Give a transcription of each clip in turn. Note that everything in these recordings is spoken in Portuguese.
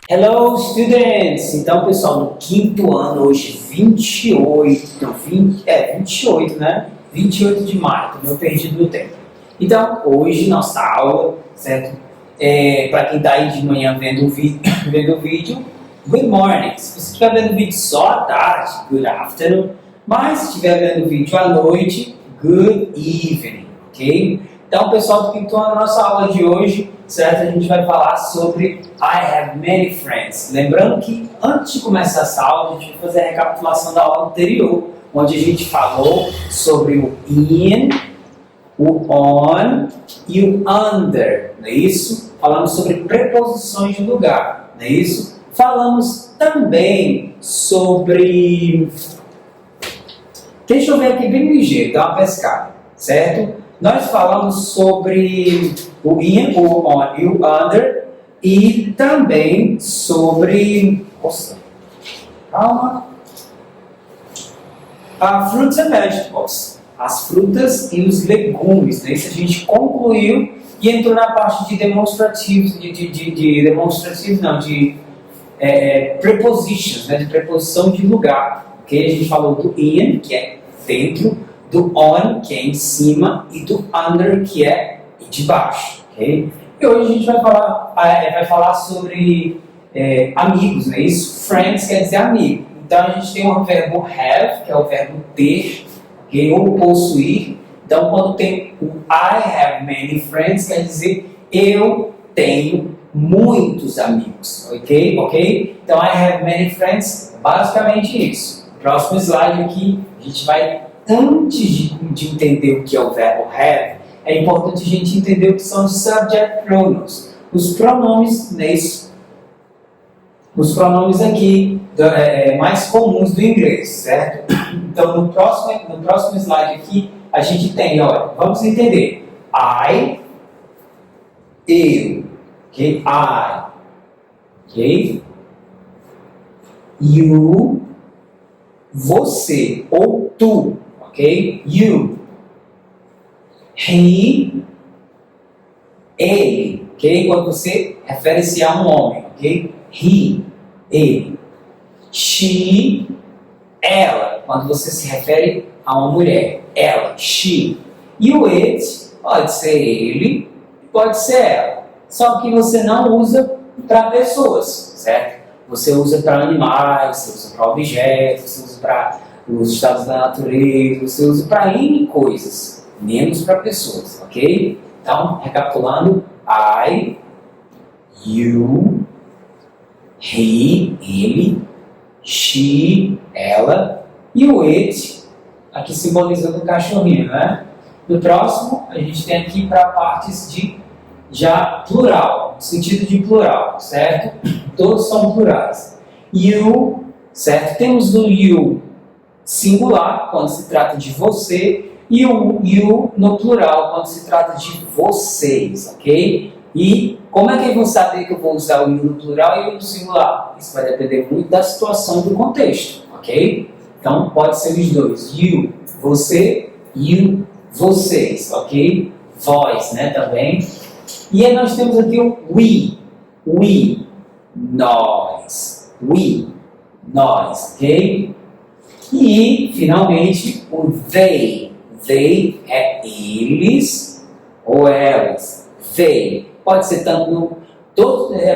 Hello, students! Então, pessoal, no quinto ano, hoje 28, né? 28 de maio, tô meio perdido no tempo. Então, hoje, nossa aula, certo? Para quem está aí de manhã vendo vendo o vídeo, good morning. Se você estiver vendo o vídeo só à tarde, good afternoon. Mas se estiver vendo o vídeo à noite, good evening, ok? Então, pessoal do quinto ano, nossa aula de hoje, certo? A gente vai falar sobre I have many friends. Lembrando que antes de começar essa aula, a gente vai fazer a recapitulação da aula anterior, onde a gente falou sobre o in, o on e o under, não é isso? Falamos sobre preposições de lugar, não é isso? Falamos também sobre... Deixa eu ver aqui bem ligeiro, dá uma pescada, certo? Nós falamos sobre o in, o on e o under e também sobre... Nossa, calma. Fruits and vegetables. As frutas e os legumes. Né? Isso a gente concluiu e entrou na parte de demonstrativos, prepositions, né? De preposição de lugar. Okay? A gente falou do in, que é dentro, do on, que é em cima, e do under, que é de baixo. Okay? E hoje a gente vai falar sobre amigos, né? Isso, friends quer dizer amigo. Então a gente tem o verbo have, que é o verbo ter, okay? Ou possuir. Então quando tem o I have many friends, quer dizer eu tenho muitos amigos, ok? Então I have many friends, basicamente isso. Próximo slide aqui, a gente vai, antes de entender o que é o verbo have, é importante a gente entender o que são os subject pronouns. Os pronomes, né, os pronomes aqui mais comuns do inglês, certo? Então, no próximo slide aqui, a gente tem, olha, vamos entender. I, eu, ok? I, ok? You, você, ou tu, ok? You. He, ele, ok? Quando você refere-se a um homem, ok? He, ele. She, ela, quando você se refere a uma mulher. Ela, she. E o it pode ser ele, pode ser ela. Só que você não usa para pessoas, certo? Você usa para animais, você usa para objetos, você usa para os estados da natureza, você usa para N coisas, menos para pessoas, ok? Então, recapitulando, I, you, he, ele, she, ela, e o it, aqui simbolizando o cachorrinho, né? No próximo, a gente tem aqui para partes de já plural, no sentido de plural, certo? Todos são plurais. You, certo? Temos o you singular, quando se trata de você, e o you no plural, quando se trata de vocês, ok? E como é que eu vou saber que eu vou usar o you no plural e o you no singular? Isso vai depender muito da situação do contexto, ok? Então, pode ser os dois. You, você, you, vocês, ok? Vós, né, também. E aí nós temos aqui o we, nós, nós, ok? E, finalmente, o they é eles ou elas, they. Pode ser tanto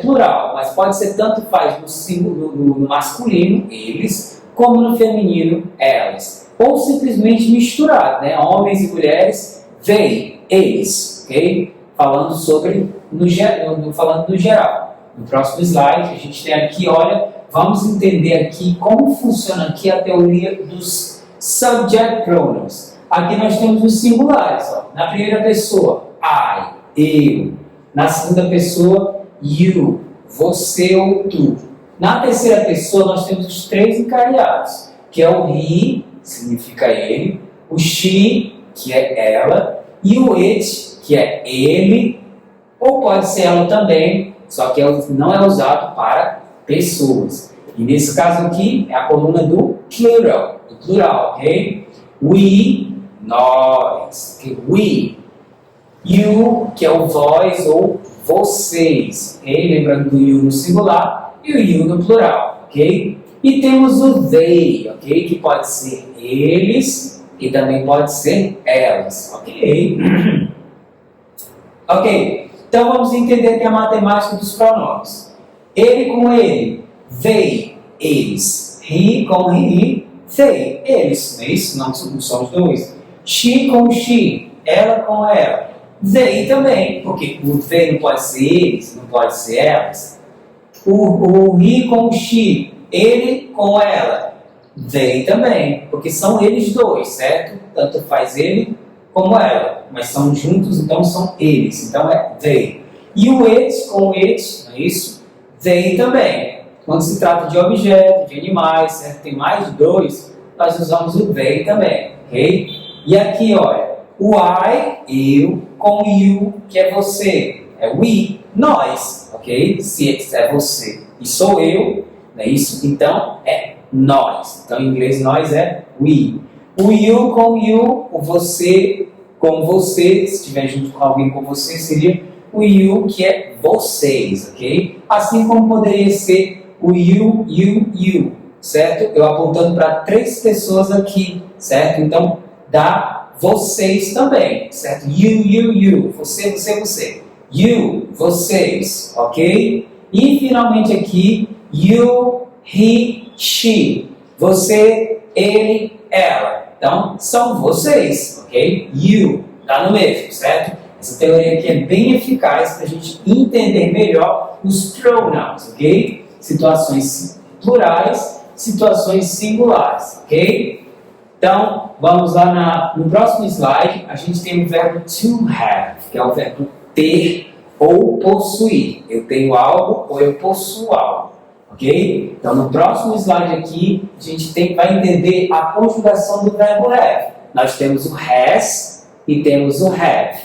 plural, mas pode ser tanto faz no masculino, eles, como no feminino, elas. Ou simplesmente misturado, né? Homens e mulheres, they, eles, ok? Falando no geral. No próximo slide, a gente tem aqui, olha, vamos entender aqui como funciona aqui a teoria dos subject pronouns. Aqui nós temos os singulares, ó. Na primeira pessoa, I, eu. Na segunda pessoa, you, você ou tu. Na terceira pessoa, nós temos os três encadeados, que é o he, significa ele, o she, que é ela, e o it, que é ele, ou pode ser ela também, só que não é usado para pessoas. E nesse caso aqui, é a coluna do plural, ok? We, nós, okay? We. You, que é o vós ou vocês, ok? Lembrando do you no singular, e o you no plural, ok? E temos o they, ok? Que pode ser eles e também pode ser elas, ok? Ok, então vamos entender que a matemática dos pronomes. Ele com ele, they, eles. He com he, they, eles. Não é isso? Não somos dois. She com she, ela com ela. They também, porque o they não pode ser eles, não pode ser elas. O he com o she, ele com ela. They também, porque são eles dois, certo? Tanto faz ele como ela, mas são juntos, então são eles. Então é they. E o it com o it, não é isso? They também. Quando se trata de objetos, de animais, certo? Tem mais de dois, nós usamos o they também, ok? E aqui, olha, o I, eu, com you, que é você. É we, nós, ok? Se é você e sou eu, não é isso? Então é nós. Então em inglês nós é we. O you com you, o você com você, se estiver junto com alguém com você, seria o you, que é vocês, ok? Assim como poderia ser o you, certo? Eu apontando para 3 pessoas aqui, certo? Então dá vocês também, certo? You, você. You, vocês, ok? E finalmente aqui, you, he, she. Você, ele, ela. Então, são vocês, ok? You, tá no mesmo, certo? Essa teoria aqui é bem eficaz para a gente entender melhor os pronouns, ok? Situações plurais, situações singulares, ok? Então, vamos lá no próximo slide, a gente tem o verbo to have, que é o verbo ter ou possuir. Eu tenho algo ou eu possuo algo, ok? Então, no próximo slide aqui, a gente vai entender a conjugação do verbo have. Nós temos o has e temos o have,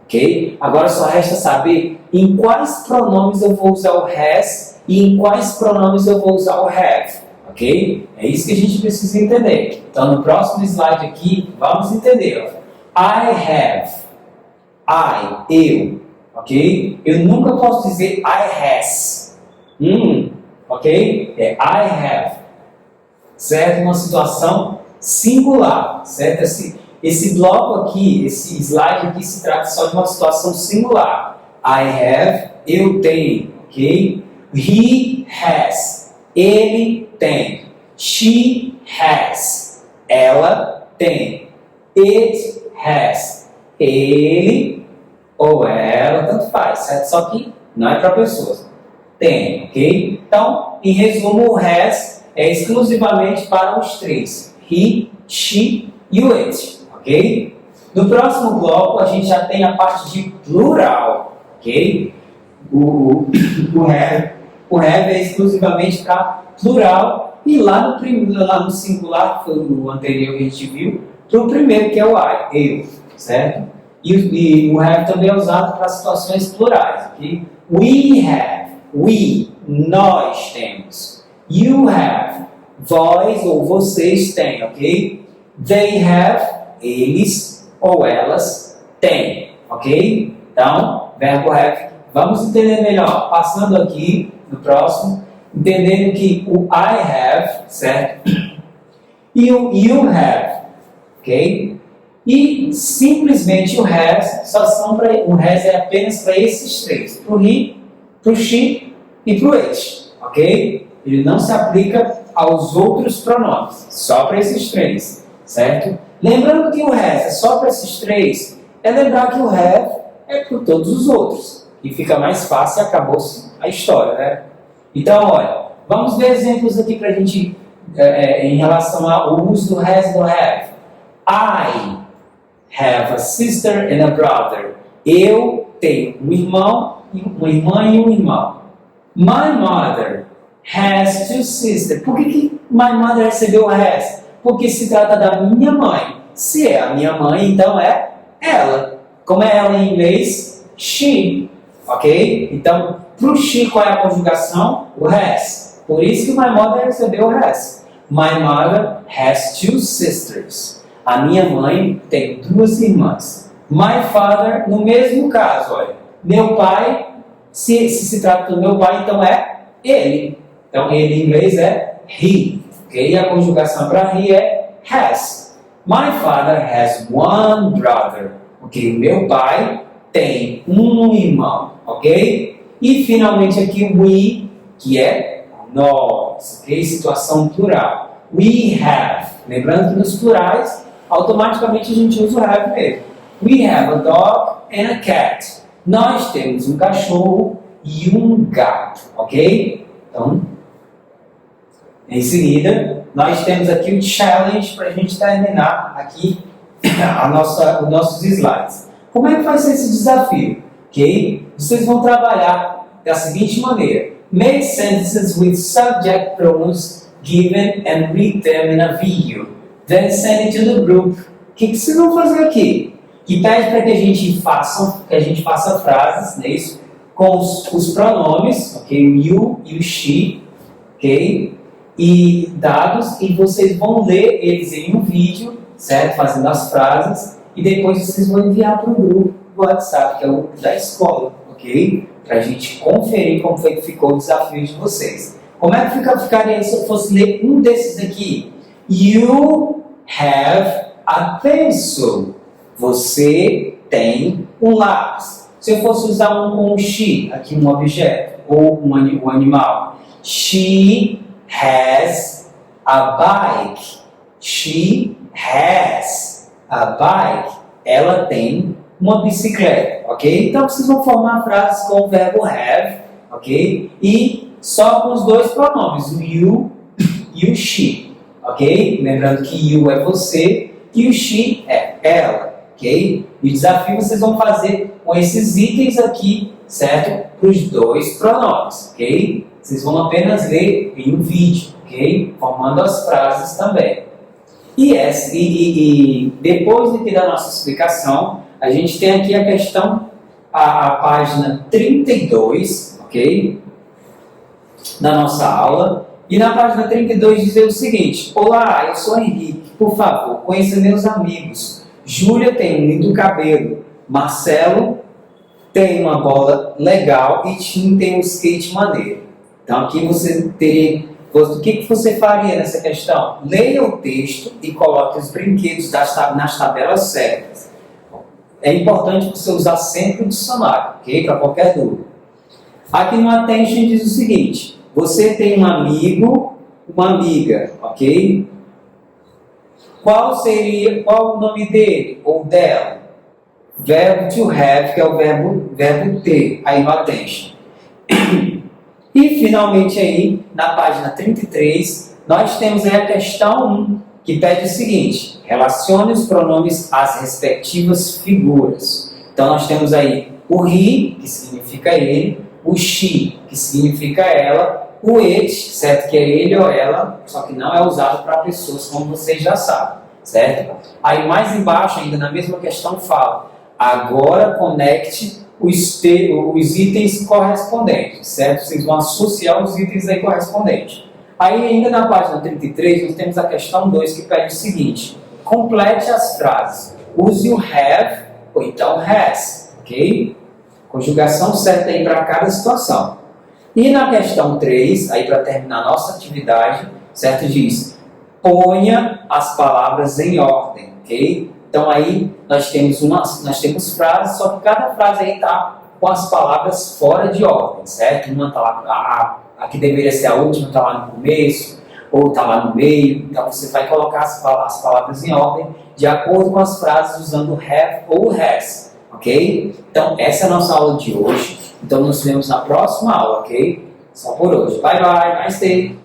ok? Agora só resta saber em quais pronomes eu vou usar o has e em quais pronomes eu vou usar o have, ok? É isso que a gente precisa entender. Então, no próximo slide aqui, vamos entender. I have. Eu, ok? Eu nunca posso dizer I has, ok? É I have, certo? Uma situação singular, certo? Esse bloco aqui, esse slide aqui se trata só de uma situação singular. I have, eu tenho, ok? He has, ele tem. She has, ela tem. It has, ele ou ela, tanto faz, certo? Só que não é para pessoas. Tem, ok? Então, em resumo, o has é exclusivamente para os 3. He, she e o it, ok? No próximo bloco, a gente já tem a parte de plural, ok? O have é exclusivamente para plural e lá no singular, que foi o anterior que a gente viu, para o primeiro, que é o I, eu, certo? E o have também é usado para situações plurais, ok? We have, nós temos. You have, vós ou vocês têm, ok? They have, eles ou elas têm, ok? Então, verbo have, vamos entender melhor, passando aqui no próximo, entendendo que o I have, certo? E o you have, ok? E simplesmente o has só são para o has é apenas para esses 3, para o he, para o she e para o it, ok? Ele não se aplica aos outros pronomes, só para esses 3, certo? Lembrando que o has é só para esses 3, é lembrar que o have é para todos os outros e fica mais fácil e acabou-se a história, né? Então, olha, vamos ver exemplos aqui para a gente em relação ao uso do has e do have. I have a sister and a brother. Eu tenho um irmão, uma irmã e um irmão. My mother has 2 sisters. Por que my mother recebeu has? Porque se trata da minha mãe. Se é a minha mãe, então é ela. Como é ela em inglês? She. Ok? Então, para o she, qual é a conjugação? O has. Por isso que my mother recebeu has. My mother has 2 sisters. A minha mãe tem 2 irmãs. My father, no mesmo caso, olha. Meu pai, se trata do meu pai, então é ele. Então, ele em inglês é he. Ok? E a conjugação para he é has. My father has one brother. Ok? O meu pai tem um irmão. Ok? E finalmente aqui o we, que é nós. Ok? Situação plural. We have. Lembrando que nos plurais, automaticamente a gente usa o have mesmo. We have a dog and a cat. Nós temos um cachorro e um gato. Ok? Então, em seguida, nós temos aqui o challenge para a gente terminar aqui os nossos slides. Como é que vai ser esse desafio? Ok? Vocês vão trabalhar da seguinte maneira. Make sentences with subject pronouns given and read them in a video. Then send it to the group. O que vocês vão fazer aqui? Que pede para que a gente faça frases, né, isso, com os pronomes, ok? O you e o she, ok? E dados, e vocês vão ler eles em um vídeo, certo? Fazendo as frases, e depois vocês vão enviar para o grupo do WhatsApp, que é o grupo da escola, ok? Para a gente conferir como foi que ficou o desafio de vocês. Como é que ficaria se eu fosse ler um desses aqui? You have a pencil. Você tem um lápis. Se eu fosse usar um com she, aqui um objeto, ou um animal. She has a bike. She has a bike. Ela tem uma bicicleta, ok? Então vocês vão formar frases com o verbo have, ok? E só com os dois pronomes, o you e o she, ok? Lembrando que you é você e o she é ela, ok? E o desafio vocês vão fazer com esses itens aqui, certo? Para os dois pronomes, ok? Vocês vão apenas ler em um vídeo, ok? Formando as frases também. E depois aqui da nossa explicação, a gente tem aqui a questão, a página 32, ok? Da nossa aula. E na página 32 diz o seguinte: olá, eu sou Henrique, por favor, conheça meus amigos. Júlia tem um lindo cabelo, Marcelo tem uma bola legal e Tim tem um skate maneiro. Então aqui você teria... O que você faria nessa questão? Leia o texto e coloque os brinquedos nas tabelas certas. É importante você usar sempre o dicionário, ok? Para qualquer dúvida. Aqui no Attention diz o seguinte: você tem um amigo, uma amiga, ok? Qual o nome dele ou dela? Verbo to have, que é o verbo ter, aí no Attention. E finalmente aí, na página 33, nós temos aí a questão 1, que pede o seguinte: relacione os pronomes às respectivas figuras. Então nós temos aí o he, que significa ele, o she, que significa ela, o it, certo? Que é ele ou ela, só que não é usado para pessoas, como vocês já sabem, certo? Aí mais embaixo, ainda na mesma questão, fala: agora conecte os itens correspondentes, certo? Vocês vão associar os itens aí correspondentes. Aí ainda na página 33, nós temos a questão 2, que pede o seguinte: complete as frases. Use o have ou então has, ok? Conjugação certa aí para cada situação. E na questão 3, aí para terminar a nossa atividade, certo? Diz: ponha as palavras em ordem, ok? Então aí nós temos frases, só que cada frase aí está com as palavras fora de ordem, certo? Uma está lá, a que deveria ser a última está lá no começo, ou está lá no meio. Então você vai colocar as palavras em ordem de acordo com as frases usando have ou has, ok? Então essa é a nossa aula de hoje. Então nos vemos na próxima aula, ok? Só por hoje. Bye bye, nice day!